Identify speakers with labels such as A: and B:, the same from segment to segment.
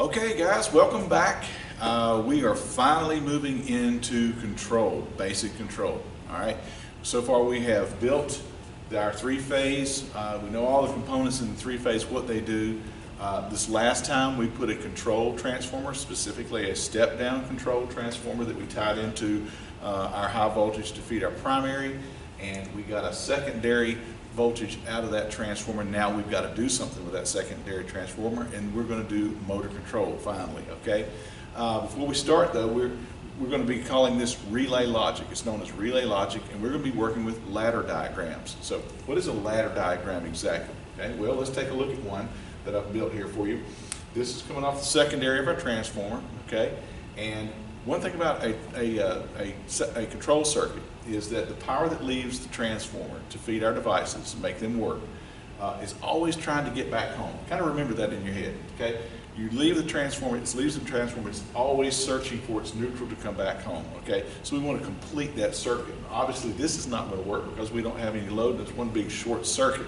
A: Okay guys, welcome back. We are finally moving into control, basic control. All right. So far we have built our three-phase. We know all the components in the three-phase, what they do. This last time we put a control transformer, specifically a step-down control transformer that we tied into our high voltage to feed our primary, and we got a secondary voltage out of that transformer. Now we've got to do something with that secondary transformer, and we're going to do motor control finally. Okay. Before we start though, we're going to be calling this relay logic. It's known as relay logic, and we're going to be working with ladder diagrams. So what is a ladder diagram exactly? Okay. Well, let's take a look at one that I've built here for you. This is coming off the secondary of our transformer. Okay. And one thing about a control circuit is that the power that leaves the transformer to feed our devices, to make them work, is always trying to get back home. Kind of remember that in your head, okay? You leave the transformer, it leaves the transformer, it's always searching for its neutral to come back home, okay? So we want to complete that circuit. Obviously this is not going to work because we don't have any load, and it's one big short circuit,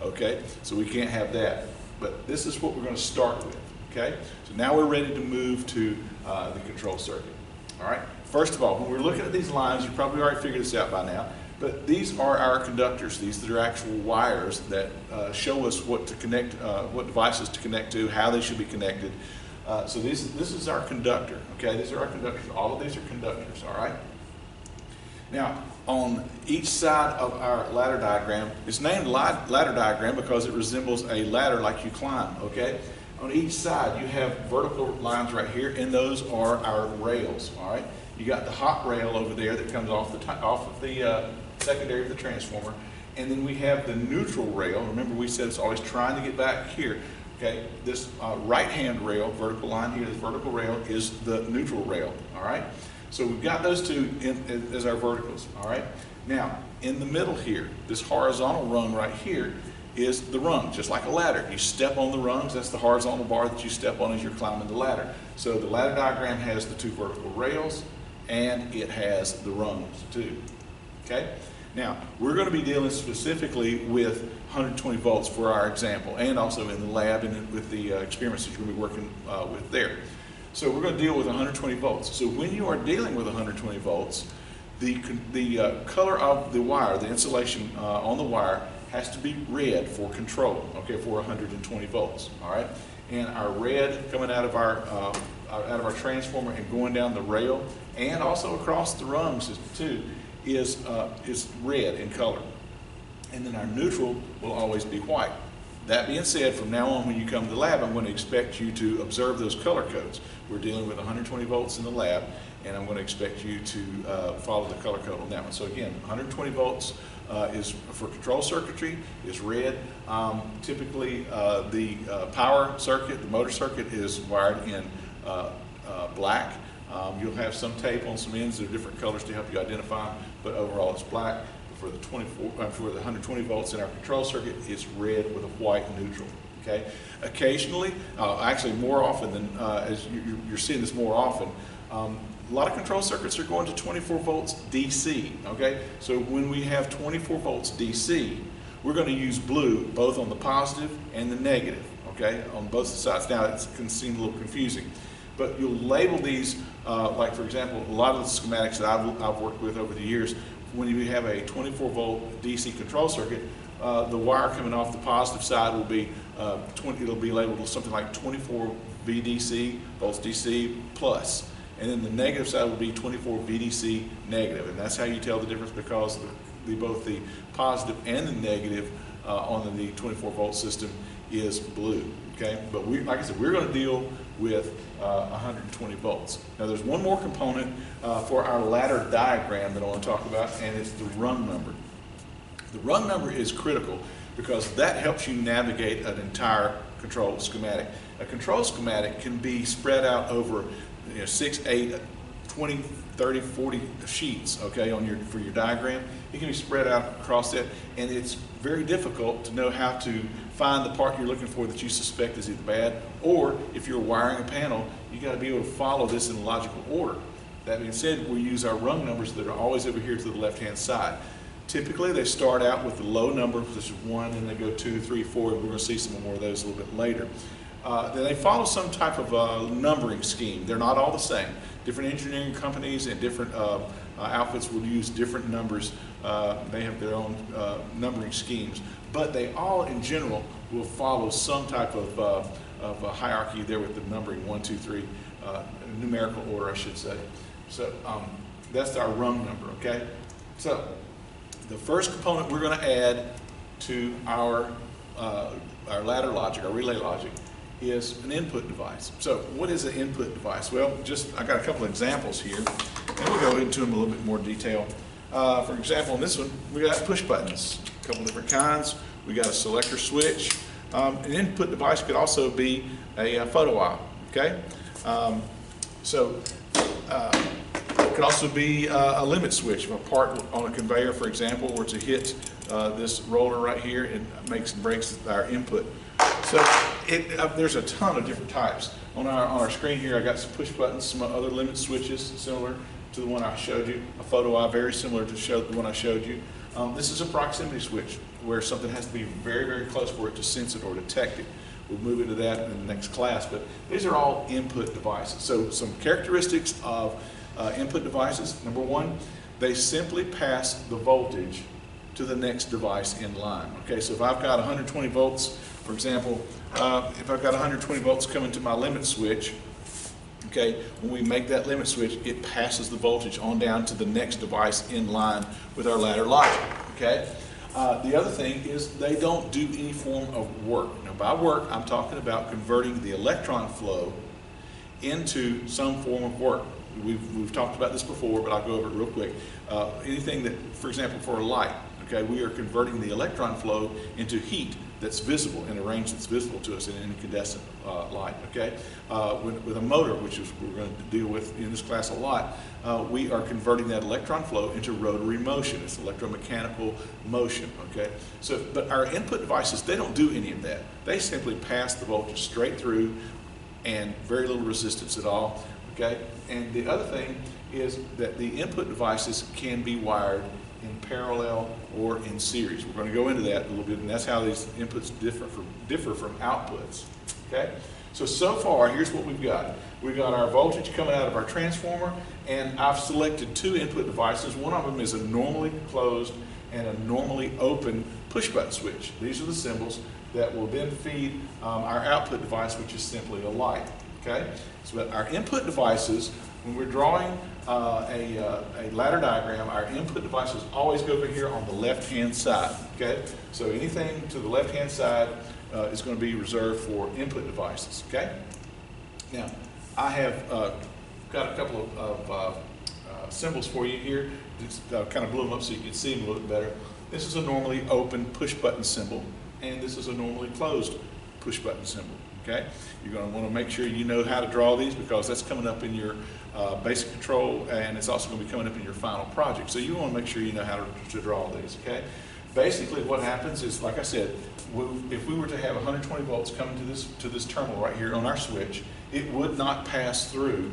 A: okay? So we can't have that. But this is what we're going to start with, okay? So now we're ready to move to the control circuit. All right. First of all, when we're looking at these lines, you probably already figured this out by now, but these are our conductors. These that are actual wires that show us what to connect, what devices to connect to, how they should be connected. So this is our conductor. Okay, these are our conductors. All of these are conductors. All right. Now, on each side of our ladder diagram, it's named ladder diagram because it resembles a ladder like you climb. Okay. On each side, you have vertical lines right here, and those are our rails. All right, you got the hot rail over there that comes off of the secondary of the transformer, and then we have the neutral rail. Remember, we said it's always trying to get back here. Okay, this right-hand rail, vertical line here, this vertical rail is the neutral rail. All right, so we've got those two as our verticals. All right, now in the middle here, this horizontal rung right here is the rung, just like a ladder. You step on the rungs, that's the horizontal bar that you step on as you're climbing the ladder. So the ladder diagram has the two vertical rails, and it has the rungs too. Okay? Now, we're going to be dealing specifically with 120 volts for our example, and also in the lab and with the experiments that you're going to be working with there. So we're going to deal with 120 volts. So when you are dealing with 120 volts, the color of the wire, the insulation on the wire, has to be red for control, okay, for 120 volts, all right? And our red coming out of our transformer and going down the rail and also across the rungs too is red in color. And then our neutral will always be white. That being said, from now on when you come to the lab, I'm going to expect you to observe those color codes. We're dealing with 120 volts in the lab, and I'm going to expect you to follow the color code on that one. So again, 120 volts is for control circuitry, is red. Typically the power circuit, the motor circuit, is wired in black. You'll have some tape on some ends that are different colors to help you identify them, but overall it's black. For the 120 volts in our control circuit, it's red with a white neutral. Okay. Occasionally, actually more often than as you're seeing this more often, a lot of control circuits are going to 24 volts DC. Okay. So when we have 24 volts DC, we're going to use blue both on the positive and the negative. Okay, on both sides. Now it can seem a little confusing, but you'll label these like, for example, a lot of the schematics that I've worked with over the years. When you have a 24 volt DC control circuit, the wire coming off the positive side will be it'll be labeled with something like 24 VDC, volts DC plus, and then the negative side will be 24 VDC negative, and that's how you tell the difference, because both the positive and the negative on the 24 volt system is blue. Okay, but like I said, we're going to deal with 120 volts. Now there's one more component for our ladder diagram that I want to talk about, and it's the rung number. The rung number is critical because that helps you navigate an entire control schematic. A control schematic can be spread out over 6, 8, 20, 30, 40 sheets, okay, for your diagram. It can be spread out across that, and it's very difficult to know how to find the part you're looking for that you suspect is either bad, or if you're wiring a panel, you got to be able to follow this in logical order. That being said, we use our rung numbers that are always over here to the left-hand side. Typically, they start out with the low number, which is 1, and they go 2, 3, 4, and we're going to see some more of those a little bit later. they follow some type of numbering scheme. They're not all the same. Different engineering companies and different outfits will use different numbers. They have their own numbering schemes, but they all, in general, will follow some type of a hierarchy there with the numbering 1, 2, 3, numerical order, I should say. So that's our rung number. Okay. So the first component we're going to add to our ladder logic, our relay logic, is an input device. So what is an input device? Well, I got a couple of examples here, and we'll go into them in a little bit more detail. For example, in this one, we got push buttons, a couple different kinds. We got a selector switch. An input device could also be a photo eye, okay? It could also be a limit switch. If a part on a conveyor, for example, were to hit this roller right here, it makes and breaks our input. So there's a ton of different types. On our screen here, I got some push buttons, some other limit switches similar to the one I showed you. A photo eye very similar to the one I showed you. This is a proximity switch where something has to be very, very close for it to sense it or detect it. We'll move into that in the next class, but these are all input devices. So some characteristics of input devices. Number one, they simply pass the voltage to the next device in line. Okay, so if I've got 120 volts, for example, if I've got 120 volts coming to my limit switch, okay, when we make that limit switch, it passes the voltage on down to the next device in line with our ladder logic. Okay. The other thing is they don't do any form of work. Now, by work, I'm talking about converting the electron flow into some form of work. We've talked about this before, but I'll go over it real quick. Anything that, for example, for a light, okay, we are converting the electron flow into heat that's visible in a range that's visible to us in an incandescent light. Okay, with a motor, which is we're going to deal with in this class a lot, we are converting that electron flow into rotary motion. It's electromechanical motion. Okay, so but our input devices, they don't do any of that. They simply pass the voltage straight through, and very little resistance at all. Okay, and the other thing is that the input devices can be wired in parallel or in series. We're going to go into that a little bit, and that's how these inputs differ from outputs. Okay, so far here's what we've got. We've got our voltage coming out of our transformer, and I've selected two input devices. One of them is a normally closed and a normally open push button switch. These are the symbols that will then feed our output device, which is simply a light. Okay, so our input devices, when we're drawing a ladder diagram, our input devices always go over here on the left-hand side. Okay, so anything to the left-hand side is going to be reserved for input devices. Okay, now I have got a couple of symbols for you here. Just kind of blew them up so you can see them a little bit better. This is a normally open push button symbol, and this is a normally closed push button symbol. Okay, you're going to want to make sure you know how to draw these, because that's coming up in your basic control, and it's also going to be coming up in your final project. So you want to make sure you know how to draw these. Okay, basically what happens is, like I said, if we were to have 120 volts coming to this terminal right here on our switch, it would not pass through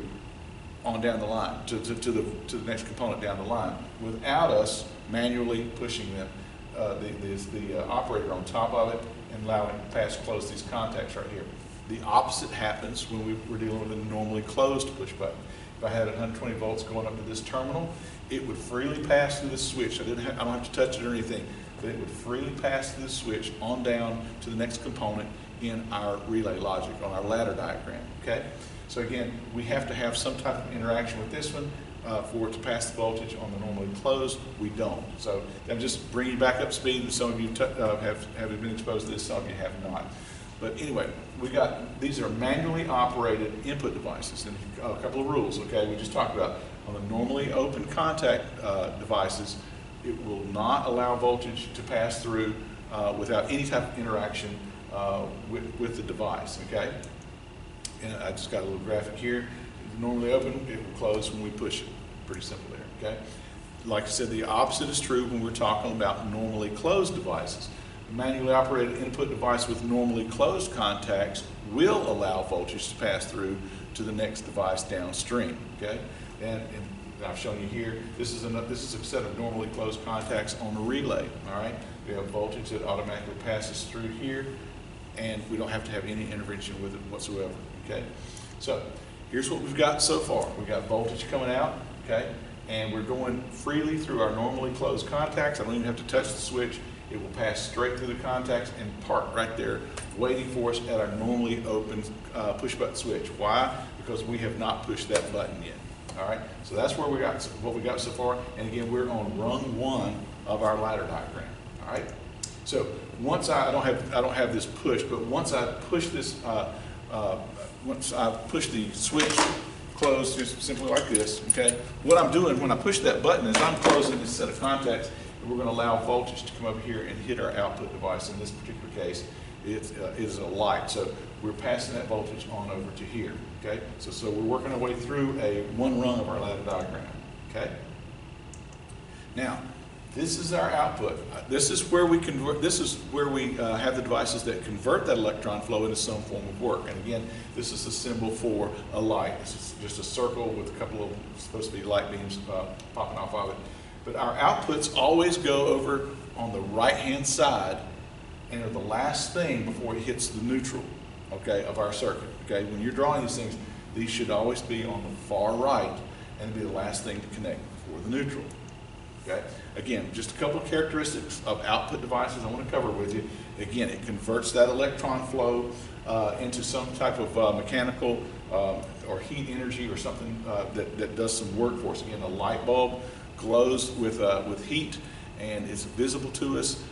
A: on down the line to the next component down the line without us manually pushing them, the operator on top of it, and allowing it to pass close these contacts right here. The opposite happens when we're dealing with a normally closed push button. If I had 120 volts going up to this terminal, it would freely pass through the switch. I don't have to touch it or anything, but it would freely pass through the switch on down to the next component in our relay logic on our ladder diagram. Okay, so again, we have to have some type of interaction with this one for it to pass the voltage. On the normally closed, we don't. So I'm just bringing you back up to speed. Some of you have been exposed to this, some of you have not. But anyway, these are manually operated input devices, and a couple of rules. Okay, we just talked about on the normally open contact devices, it will not allow voltage to pass through without any type of interaction with the device. Okay, and I just got a little graphic here. Normally open, it will close when we push it. Pretty simple there. Okay, like I said, the opposite is true when we're talking about normally closed devices. A manually operated input device with normally closed contacts will allow voltage to pass through to the next device downstream. Okay, and I've shown you here. This is a set of normally closed contacts on a relay. All right, we have voltage that automatically passes through here and we don't have to have any intervention with it whatsoever, okay? So here's what we've got so far. We've got voltage coming out, okay? And we're going freely through our normally closed contacts. I don't even have to touch the switch. It will pass straight through the contacts and park right there waiting for us at our normally open push button switch. Why? Because we have not pushed that button yet. All right, so that's where we got what we got so far. And again, we're on rung 1 of our ladder diagram. All right. So once I don't have this push, but once I push this, once I push the switch closed, just simply like this. Okay. What I'm doing when I push that button is I'm closing this set of contacts, and we're going to allow voltage to come over here and hit our output device. In this particular case, it is a light. So we're passing that voltage on over to here. Okay, so we're working our way through one rung of our ladder diagram. Okay. Now, this is our output. This is where we convert. This is where we have the devices that convert that electron flow into some form of work. And again, this is a symbol for a light. This is just a circle with a couple of supposed to be light beams popping off of it. But our outputs always go over on the right-hand side and are the last thing before it hits the neutral, okay, of our circuit. Okay, when you're drawing these things, these should always be on the far right and be the last thing to connect before the neutral. Okay, again, just a couple of characteristics of output devices I want to cover with you. Again, it converts that electron flow into some type of mechanical or heat energy or something that does some work for us. Again, a light bulb glows with heat and is visible to us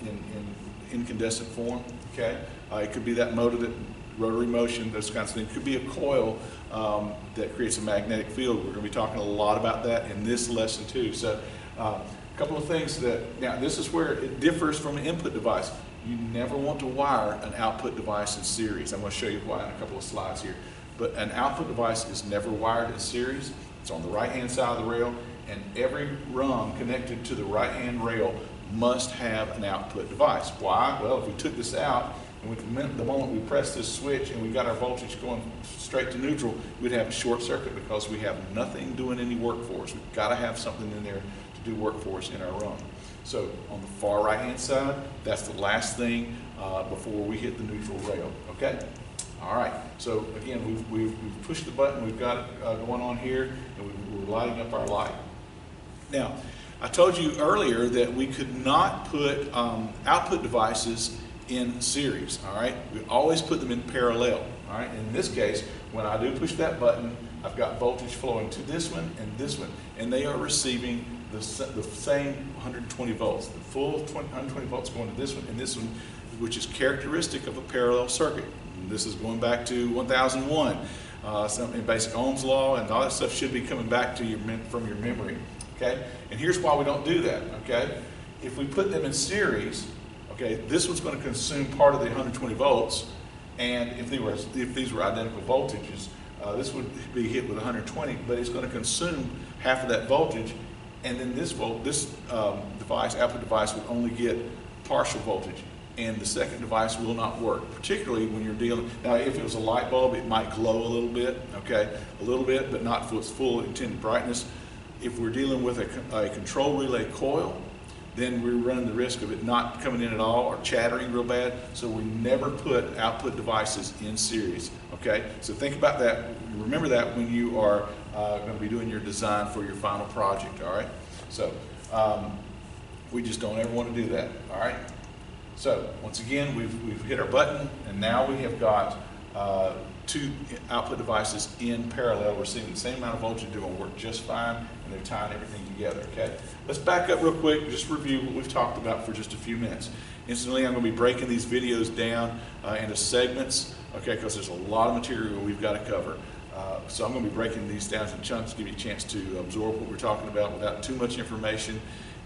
A: in incandescent form. Okay, it could be that motor, that rotary motion, those kinds of things. It could be a coil that creates a magnetic field. We're going to be talking a lot about that in this lesson too. So a couple of things now this is where it differs from an input device. You never want to wire an output device in series. I'm going to show you why in a couple of slides here. But an output device is never wired in series. It's on the right-hand side of the rail, and every rung connected to the right-hand rail must have an output device. Why? Well, if we took this out, and the moment we press this switch and we got our voltage going straight to neutral, we'd have a short circuit because we have nothing doing any work for us. We've got to have something in there to do work for us in our rung. So on the far right-hand side, that's the last thing before we hit the neutral rail. Okay? All right. So again, we've pushed the button. We've got it going on here, and we're lighting up our light. Now, I told you earlier that we could not put output devices in series, all right? We always put them in parallel, all right? In this case, when I do push that button, I've got voltage flowing to this one, and they are receiving the same 120 volts. The full 120 volts going to this one and this one, which is characteristic of a parallel circuit. And this is going back to 1001, some in basic Ohm's law, and all that stuff should be coming back to you from your memory, okay? And here's why we don't do that, okay? If we put them in series, okay, this one's going to consume part of the 120 volts, and if these were identical voltages, this would be hit with 120, but it's going to consume half of that voltage, and then this device, output device, would only get partial voltage, and the second device will not work, particularly when you're dealing. Now, if it was a light bulb, it might glow a little bit, okay, a little bit, but not for its full intended brightness. If we're dealing with a control relay coil, then we're running the risk of it not coming in at all or chattering real bad. So we never put output devices in series, okay? So think about that. Remember that when you are going to be doing your design for your final project, all right? So we just don't ever want to do that, all right? So once again, we've hit our button, and now we have got two output devices in parallel receiving the same amount of voltage. They're going to work just fine, and they're tying everything together, okay? Let's back up real quick, just review what we've talked about for just a few minutes. Instantly, I'm going to be breaking these videos down into segments, okay, because there's a lot of material we've got to cover. So I'm going to be breaking these down into chunks to give you a chance to absorb what we're talking about without too much information.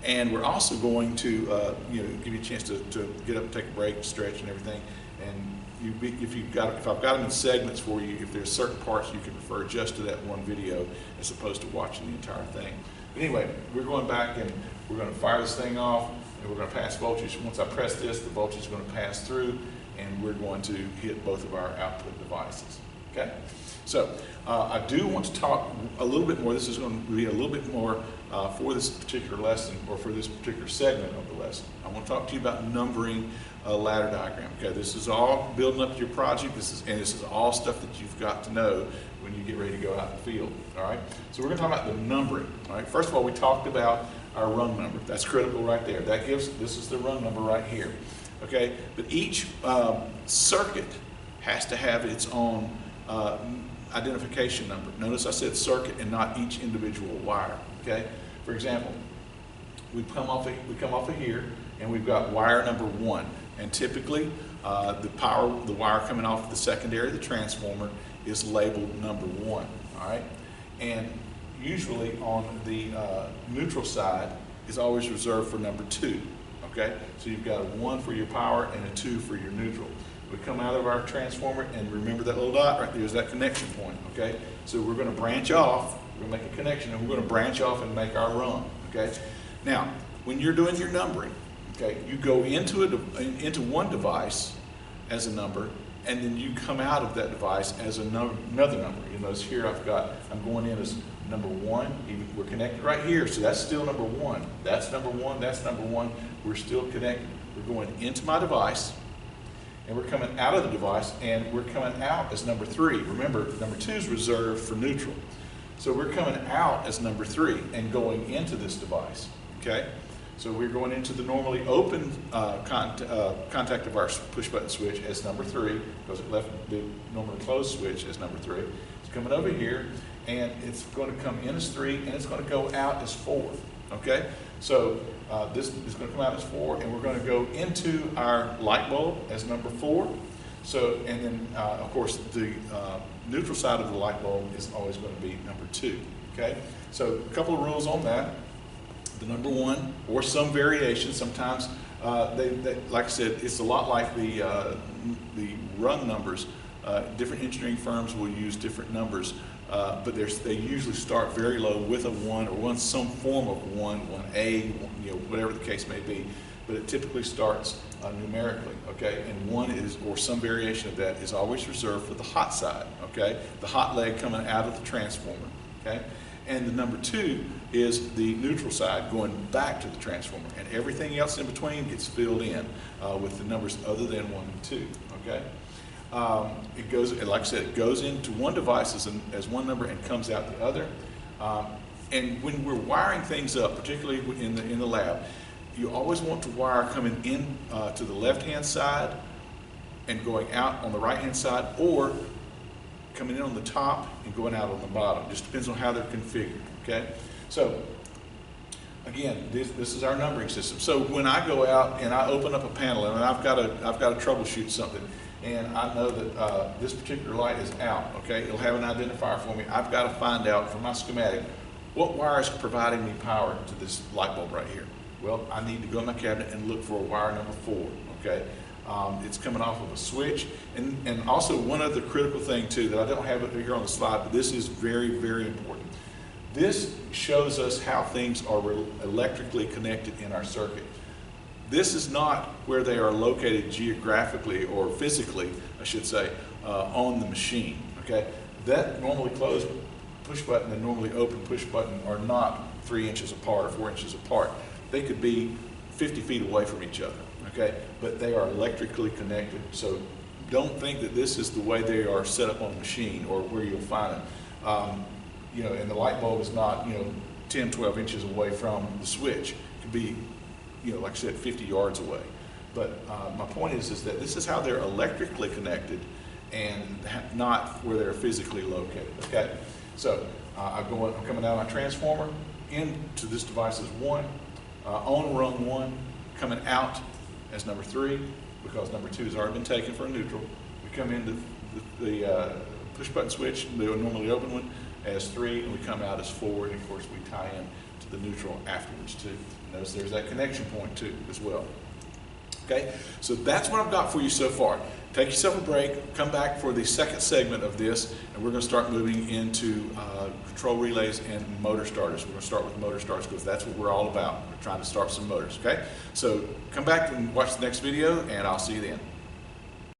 A: And we're also going to give you a chance to get up and take a break, stretch and everything. And if I've got them in segments for you, if there's certain parts you can refer just to that one video as opposed to watching the entire thing. But anyway, we're going back and we're going to fire this thing off, and we're going to pass voltage. Once I press this, the voltage is going to pass through, and we're going to hit both of our output devices. okay? So I do want to talk a little bit more. This is going to be a little bit more for this particular lesson, or for this particular segment of the lesson. I want to talk to you about numbering a ladder diagram. Okay, this is all building up your project. This is all stuff that you've got to know when you get ready to go out in the field. All right. So we're going to talk about the numbering. All right. First of all, we talked about our rung number. That's critical right there. This is the rung number right here. Okay. But each circuit has to have its own identification number. Notice I said circuit and not each individual wire. Okay. For example, we come off of here, and we've got wire number 1. And typically, the wire coming off the secondary, the transformer, is labeled number 1. All right. And usually on the neutral side is always reserved for number 2. Okay. So you've got a 1 for your power and a 2 for your neutral. We come out of our transformer, and remember that little dot right there is that connection point, okay? So we're going to branch off, we're going to make a connection, and we're going to branch off and make our rung, okay? Now, when you're doing your numbering, okay, you go into one device as a number, and then you come out of that device as another number. You notice here I'm going in as number 1. We're connected right here, so that's still number 1. That's number 1, that's number 1. We're still connected. We're going into my device, and we're coming out of the device, and we're coming out as number 3. Remember, number 2 is reserved for neutral. So we're coming out as number 3 and going into this device, okay? So we're going into the normally open contact of our push button switch as number 3, because it left the normally closed switch as number 3. It's coming over here, and it's going to come in as 3, and it's going to go out as 4, okay? So this is going to come out as 4, and we're going to go into our light bulb as number 4. So, and then of course the neutral side of the light bulb is always going to be number 2. Okay. So a couple of rules on that. The number 1, or some variation. Sometimes like I said, it's a lot like the rung numbers. Different engineering firms will use different numbers. But they usually start very low with a 1 or some form of 1A, whatever the case may be. But it typically starts numerically, okay? And 1 is, or some variation of that, is always reserved for the hot side, okay? The hot leg coming out of the transformer, okay? And the number 2 is the neutral side going back to the transformer. And everything else in between gets filled in with the numbers other than 1 and 2, okay? It goes, like I said, it goes into one device as one number and comes out the other. And when we're wiring things up, particularly in the lab, you always want to wire coming in to the left-hand side and going out on the right-hand side, or coming in on the top and going out on the bottom. Just depends on how they're configured. Okay. So again, this is our numbering system. So when I go out and I open up a panel and I've got to troubleshoot something, and I know that this particular light is out, okay, it'll have an identifier for me. I've got to find out from my schematic what wire is providing me power to this light bulb right here. Well, I need to go in my cabinet and look for a wire number 4, okay? It's coming off of a switch. And also one other critical thing too that I don't have it here on the slide, but this is very, very important. This shows us how things are electrically connected in our circuit. This is not where they are located geographically or physically, I should say, on the machine, okay? That normally closed push button and normally open push button are not 3 inches apart or 4 inches apart. They could be 50 feet away from each other, okay? But they are electrically connected, so don't think that this is the way they are set up on the machine or where you'll find them. And the light bulb is not, 10, 12 inches away from the switch. It could be, like I said, 50 yards away. But my point is that this is how they're electrically connected and not where they're physically located, okay? So I'm coming out of my transformer into this device as 1, on rung 1, coming out as number 3, because number 2 has already been taken for a neutral. We come into the push button switch, the normally open one, as 3, and we come out as 4, and of course we tie in to the neutral afterwards too. Notice there's that connection point too as well. Okay, so that's what I've got for you so far. Take yourself a break, come back for the second segment of this, and we're going to start moving into control relays and motor starters. We're going to start with motor starters because that's what we're all about. We're trying to start some motors, okay? So come back and watch the next video, and I'll see you then.